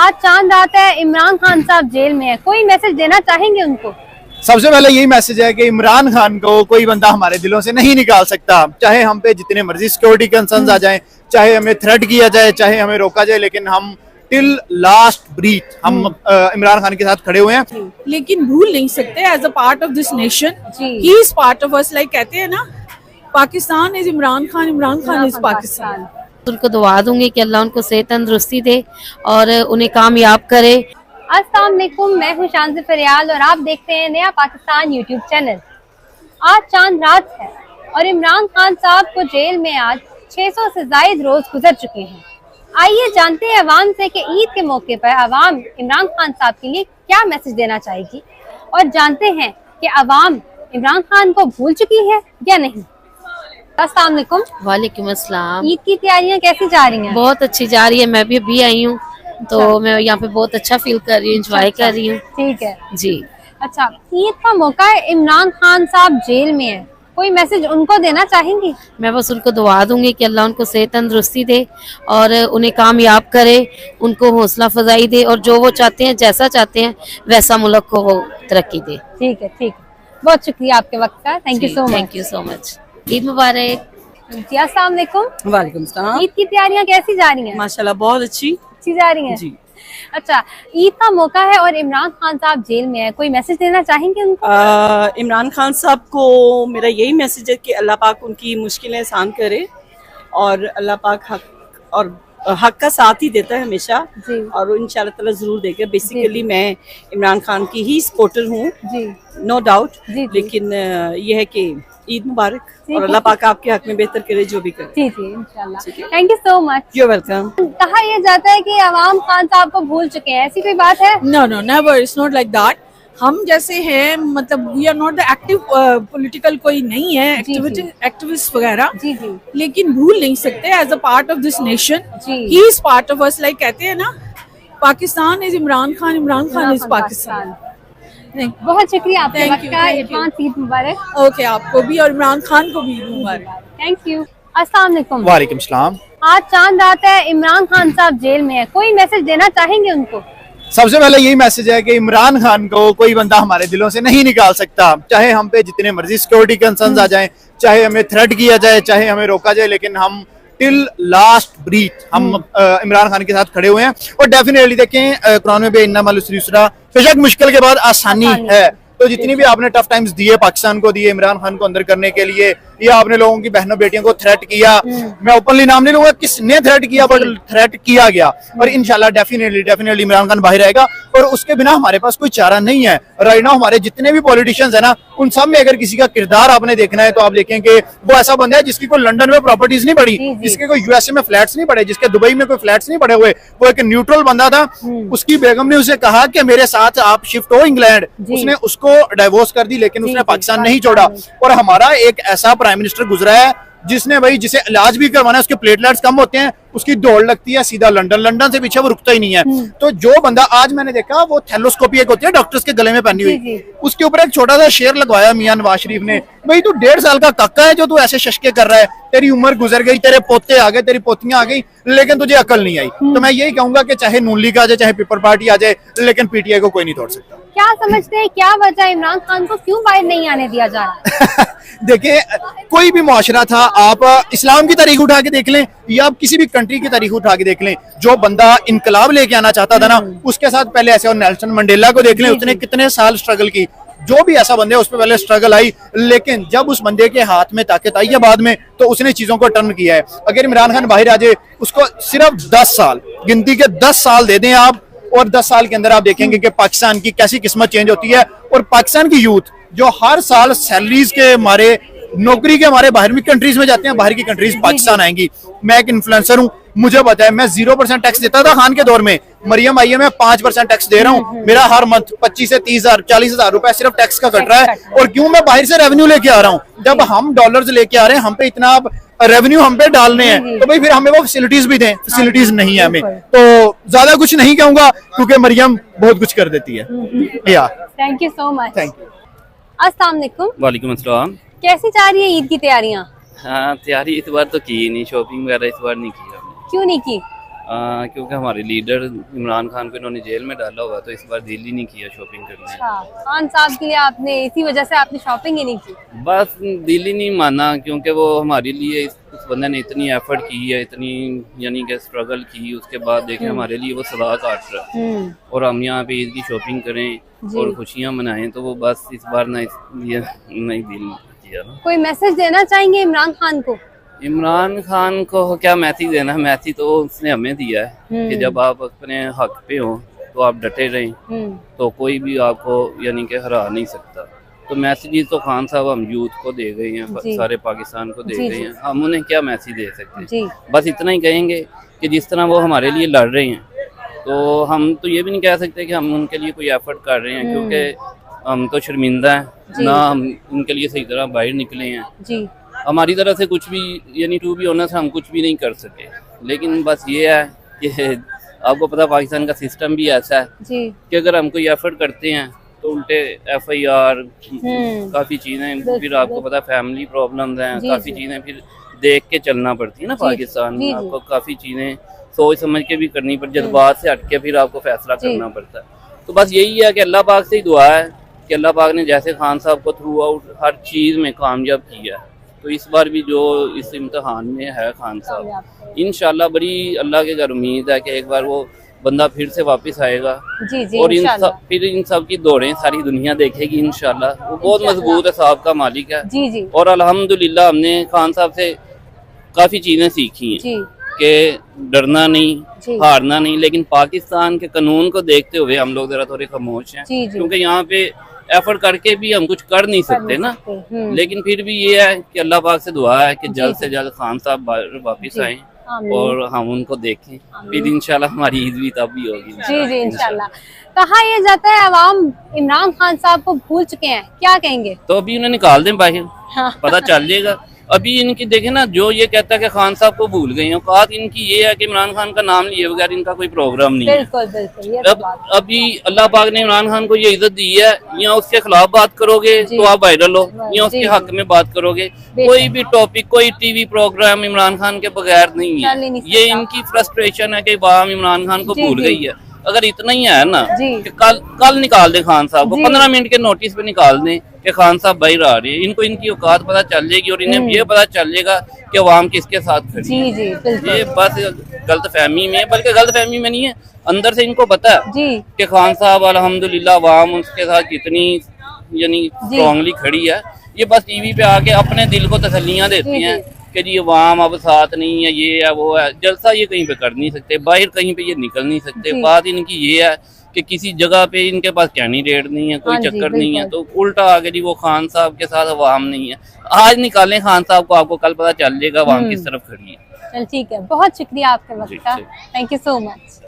आज चांद रात है, इमरान खान साहब जेल में है, कोई मैसेज देना चाहेंगे उनको? सबसे पहले यही मैसेज है कि इमरान खान को कोई बंदा हमारे दिलों से नहीं निकाल सकता। चाहे हम पे जितने मर्जी सिक्योरिटी कंसर्न्स आ जाएं, चाहे हमें थ्रेट किया जाए, चाहे हमें रोका जाए, लेकिन हम टिल लास्ट ब्रीथ हम इमरान खान के साथ खड़े हुए हैं। लेकिन भूल नहीं सकते as a part of this nation, he is part of us. Like कहते हैं ना, पाकिस्तान इज इमरान खान, इमरान खान इज पाकिस्तान। उनको दुआ दूंगी कि अल्लाह उनको सेहत तंदुरुस्ती दे और उन्हें कामयाब करे। अस्सलाम वालेकुम, मैं हूं शांति फरियाल और आप देखते हैं नया पाकिस्तान यूट्यूब चैनल। आज चांद रात है और इमरान खान साहब को जेल में आज 600 से ज्यादा रोज गुजर चुके हैं। आइए जानते हैं अवाम से कि ईद के मौके पर अवाम इमरान खान साहब के लिए क्या मैसेज देना चाहेगी और जानते हैं कि अवाम इमरान खान को भूल चुकी है या नहीं। अस्सलाम वालेकुम। वालेकुम अस्सलाम। ईद की तैयारियां कैसी जा रही हैं? बहुत अच्छी जा रही है, मैं भी अभी आई हूँ तो मैं यहाँ पे बहुत अच्छा फील कर रही हूँ, एंजॉय कर रही हूँ। ठीक है जी। अच्छा, ईद का मौका है, इमरान खान साहब जेल में है, कोई मैसेज उनको देना चाहेंगी? मैं बस उनको दुआ दूंगी कि अल्लाह उनको सेहत तंदुरुस्ती दे और उन्हें कामयाब करे, उनको हौसला फजाई दे और जो वो चाहते हैं, जैसा चाहते हैं वैसा मुल्क को वो तरक्की दे। ठीक है, ठीक है, बहुत शुक्रिया आपके वक्त का। Thank you so much. Thank you so much. Eid मुबारक। जी, अस्सलाम वालेकुम। वालेकुम सलाम। ईद की तैयारियां कैसी जा रही हैं? माशाल्लाह बहुत अच्छी जा रही हैं जी। अच्छा, ईद का मौका है और इमरान खान साहब जेल में है, कोई मैसेज देना चाहेंगे उनको? इमरान खान साहब को मेरा यही मैसेज है कि अल्लाह पाक उनकी मुश्किलें आसान करे और अल्लाह पाक हक का साथ ही देता है हमेशा जी। और इंशाल्लाह ताला जरूर देगा। बेसिकली मैं इमरान खान की ही सपोर्टर हूँ, नो डाउट, लेकिन यह है कि ईद मुबारक और अल्लाह पाक आपके हक में बेहतर करे जो भी करे। जी जी, इंशाल्लाह। Thank you so much. You welcome. कहा यह जाता है कि अवाम खान साहब को भूल चुके हैं, ऐसी कोई बात है? No no never, it's not like that. हम जैसे हैं, मतलब we are not the active political कोई नहीं है, एक्टिविस्ट वगैरह, लेकिन भूल नहीं सकते as a part of this nation, he is part of us. Like कहते हैं ना, पाकिस्तान इज इमरान खान, इमरान खान इज पाकिस्तान। बहुत शुक्रिया आपके वक्त का। ईद मुबारक। ओके, आपको भी और इमरान खान को भी ईद मुबारक। Thank you. अस्सलाम वालेकुम। वालेकुम सलाम। आज चांद रात है, इमरान खान साहब जेल में है, कोई मैसेज देना चाहेंगे उनको? सबसे पहले यही मैसेज है कि इमरान खान को कोई बंदा हमारे दिलों से नहीं निकाल सकता। चाहे हम पे जितने मर्जी सिक्योरिटी कंसर्न्स आ जाएं, चाहे हमें थ्रेट किया जाए, चाहे हमें रोका जाए, लेकिन हम टिल लास्ट ब्रीथ हम इमरान खान के साथ खड़े हुए हैं। और डेफिनेटली देखें, कुरान में भी इन्नमल उसरी युसरा, बेशक मुश्किल के बाद आसानी है। तो जितनी भी आपने टफ टाइम्स दिए पाकिस्तान को, दिए इमरान खान को अंदर करने के लिए, या आपने लोगों की बहनों बेटियों को थ्रेट किया, मैं ओपनली नाम नहीं लूंगा किसने थ्रेट किया, बट थ्रेट किया गया। और इंशाल्लाह डेफिनेटली इमरान खान बाहर आएगा और उसके बिना हमारे पास कोई चारा नहीं है। राइट नाउ हमारे जितने भी पॉलिटिशियंस है ना, उन सब में अगर किसी का किरदार आपने देखना है तो आप देखें कि वो ऐसा बंदा है जिसकी कोई लंदन में प्रॉपर्टीज नहीं पड़ी, जिसके कोई यूएसए में फ्लैट्स नहीं पड़े, जिसके दुबई में कोई फ्लैट्स नहीं पड़े हुए, वो एक न्यूट्रल बंदा था। उसकी बेगम ने उसे कहा कि मेरे साथ आप शिफ्ट हो इंग्लैंड, उसने उसको डाइवोर्स कर दी, लेकिन उसने पाकिस्तान नहीं छोड़ा। और हमारा एक ऐसा प्राइम मिनिस्टर गुजरा है जिसने भाई, जिसे इलाज भी करवाना है, उसके प्लेटलेट्स कम होते हैं, उसकी दौड़ लगती है सीधा लंदन से पीछे वो रुकता ही नहीं है। तो जो बंदा आज मैंने देखा, वो थैलोस्कोपी एक होती है डॉक्टर्स के गले में पहनी हुई, उसके ऊपर एक छोटा सा शेर लगवाया मियां नवाज शरीफ ने, भाई तू 1.5 साल का काका है जो तू ऐसे शशके कर रहा है, तेरी उम्र गुजर गई, तेरे पोते आ गए, तेरी पोतियां आ गई, लेकिन तुझे अकल नहीं आई। तो मैं यही कहूंगा कि चाहे नून लीग आ जाए, चाहे पीपल पार्टी आ जाए, लेकिन पीटीआई को कोई नहीं तोड़ सकता। क्या समझते हैं, क्या वजह इमरान खान को क्यों बाहर नहीं आने दिया जा रहा? देखिए, कोई भी मुआशरा था, आप इस्लाम की तारीख उठा के देख लें या आप किसी भी कंट्री की तारीख उठा के देख लें, जो बंदा इनकलाब लेके आना चाहता था ना, उसके साथ पहले ऐसे, और नेल्सन मंडेला को देख लें, उसने कितने साल स्ट्रगल की। जो भी ऐसा बंदे उस पर पहले स्ट्रगल आई, लेकिन जब उस बंदे के हाथ में ताकत आई है बाद में, तो उसने चीजों को टर्न किया है। अगर इमरान खान बाहर आ जाए, उसको सिर्फ 10 साल, गिनती के 10 साल दे दें आप, और 10 साल के अंदर आप देखेंगे कि पाकिस्तान की कैसी किस्मत चेंज होती है। और पाकिस्तान की यूथ जो हर साल सैलरीज के मारे, नौकरी के हमारे बाहर भी कंट्रीज में जाते हैं, बाहर की कंट्रीज पाकिस्तान आएंगी। मैं एक इन्फ्लुएंसर हूँ, मुझे पता है, मैं 0% टैक्स देता था खान के दौर में, मरियम आई है मैं 5% टैक्स दे रहा हूँ। मेरा हर मंथ 25 से 30,000 40,000 रुपए सिर्फ टैक्स का कट रहा है। और क्यों? मैं बाहर से रेवेन्यू लेके आ रहा हूँ। जब हम डॉलर्स लेके आ रहे हैं, हम पे इतना रेवेन्यू हम पे डालने हैं, तो भाई फिर हमें वो फैसिलिटीज भी दें। फैसिलिटीज नहीं है हमें, तो ज्यादा कुछ नहीं कहूंगा क्योंकि मरियम बहुत कुछ कर देती है। या thank you so much. Thank you. अस्सलाम वालेकुम। वालेकुम अस्सलाम। कैसी जा रही है ईद की तैयारियां? हाँ, तैयारी इस बार तो की नहीं, शॉपिंग वगैरह इस बार नहीं की हमने। क्यों नहीं की? क्योंकि हमारे लीडर इमरान खान को इन्होंने जेल में डाला हुआ, तो इस बार दिल ही नहीं किया शॉपिंग करने। अच्छा, खान साहब के लिए आपने इसी वजह से आपने शॉपिंग ही नहीं की? बस दिल ही नहीं माना, क्योंकि वो हमारे लिए उस बंदे ने इतनी एफर्ट की है, इतनी यानी कि स्ट्रगल की, उसके बाद देखें हमारे लिए वो सदा काट रहा है और हम यहाँ पे ईद की शॉपिंग करें और खुशियाँ मनाएं, तो वो बस इस बार ना इसलिए नहीं दिल किया ना। कोई मैसेज देना चाहेंगे इमरान खान को? इमरान खान को क्या मैसेज देना है, मैसेज तो उसने हमें दिया है कि जब आप अपने हक पे हो तो आप डटे रहें, तो कोई भी आपको यानी कि हरा नहीं सकता। तो मैसेज तो खान साहब हम यूथ को दे गए हैं, सारे पाकिस्तान को दे गए हैं, हम उन्हें क्या मैसेज दे सकते हैं। बस इतना ही कहेंगे कि जिस तरह वो हमारे लिए लड़ रहे हैं, तो हम तो ये भी नहीं कह सकते कि हम उनके लिए कोई एफर्ट कर रहे हैं, क्योंकि हम तो शर्मिंदा हैं ना, हम उनके लिए सही तरह बाहर निकले हैं। हमारी तरफ से कुछ भी यानी टू बी ऑनेस्ट हम कुछ भी नहीं कर सके, लेकिन बस ये है कि आपको पता पाकिस्तान का सिस्टम भी ऐसा है कि अगर हम कोई एफर्ट करते हैं तो उल्टे FIR काफ़ी चीज़ें, फिर आपको पता फैमिली प्रॉब्लम्स हैं, काफ़ी चीज़ें फिर देख के चलना पड़ती है ना पाकिस्तान में, आपको काफ़ी चीज़ें सोच समझ के भी करनी पड़ती, जज्बात से हट के फिर आपको फैसला करना पड़ता है। तो बस यही है कि अल्लाह पाक से ही दुआ है कि अल्लाह पाक ने जैसे खान साहब को थ्रू आउट हर चीज़ में कामयाब किया, तो इस बार भी जो इस इम्तिहान में है खान साहब, इंशाल्लाह बड़ी अल्लाह के घर उम्मीद है कि एक बार वो बंदा फिर से वापस आएगा और फिर इन सब की दौड़ें सारी दुनिया देखेगी इंशाल्लाह। वो बहुत मजबूत है, साहब का मालिक है और अल्हम्दुलिल्लाह हमने खान साहब से काफ़ी चीज़ें सीखी हैं कि डरना नहीं, हारना नहीं, लेकिन पाकिस्तान के कानून को देखते हुए हम लोग जरा थोड़े खामोश हैं, क्योंकि यहाँ पे एफर्ट करके भी हम कुछ कर नहीं सकते ना। लेकिन फिर भी ये है कि अल्लाह पाक से दुआ है कि जल्द से जल्द खान साहब वापस आए और हम उनको देखें, फिर इंशाल्लाह हमारी ईद भी तब भी होगी। जी इंशाल्लाह। कहा यह जाता है अवाम इमरान खान साहब को भूल चुके हैं, क्या कहेंगे? तो अभी उन्हें निकाल दें बाहर, पता चल जाएगा। अभी इनकी देखे ना, जो ये कहता है कि खान साहब को भूल गए हैं, बात इनकी ये है कि इमरान खान का नाम लिए बगैर इनका कोई प्रोग्राम नहीं है। बिल्कुल अभी अल्लाह पाक ने इमरान खान को ये इज्जत दी है, या उसके खिलाफ बात करोगे तो आप वायरल हो, या उसके हक में बात करोगे। कोई भी टॉपिक, कोई TV प्रोग्राम इमरान खान के बगैर नहीं है। ये इनकी फ्रस्ट्रेशन है कि वाम इमरान खान को भूल गई है। अगर इतना ही है ना कि कल निकाल दे खान साहब को, 15 मिनट के नोटिस पे निकाल दें कि खान साहब बाहर आ रहे हैं, इनको इनकी औकात पता चल जाएगी और इन्हें ये पता चल जाएगा कि अवाम किसके साथ खड़ी है। ये बस गलत फहमी में, बल्कि गलत फहमी में नहीं है, अंदर से इनको पता है कि खान साहब अल्हम्दुलिल्लाह अवाम उसके साथ कितनी यानी स्ट्रांगली खड़ी है। ये बस TV पे आके अपने दिल को तसल्लियां देती हैं कि जी अवाम अब साथ नहीं है, ये है वो है। जलसा ये कहीं पे कर नहीं सकते, बाहर कहीं पे ये निकल नहीं सकते। बात इनकी ये है कि किसी जगह पे इनके पास कैंडिडेट नहीं है, कोई चक्कर नहीं है, तो उल्टा आगे जी वो खान साहब के साथ अवाम नहीं है। आज निकालें खान साहब को, आपको कल पता चल जाएगा अवाम किस तरफ खड़ी है। चल ठीक है, बहुत शुक्रिया आपके वक्त का, थैंक यू सो मच।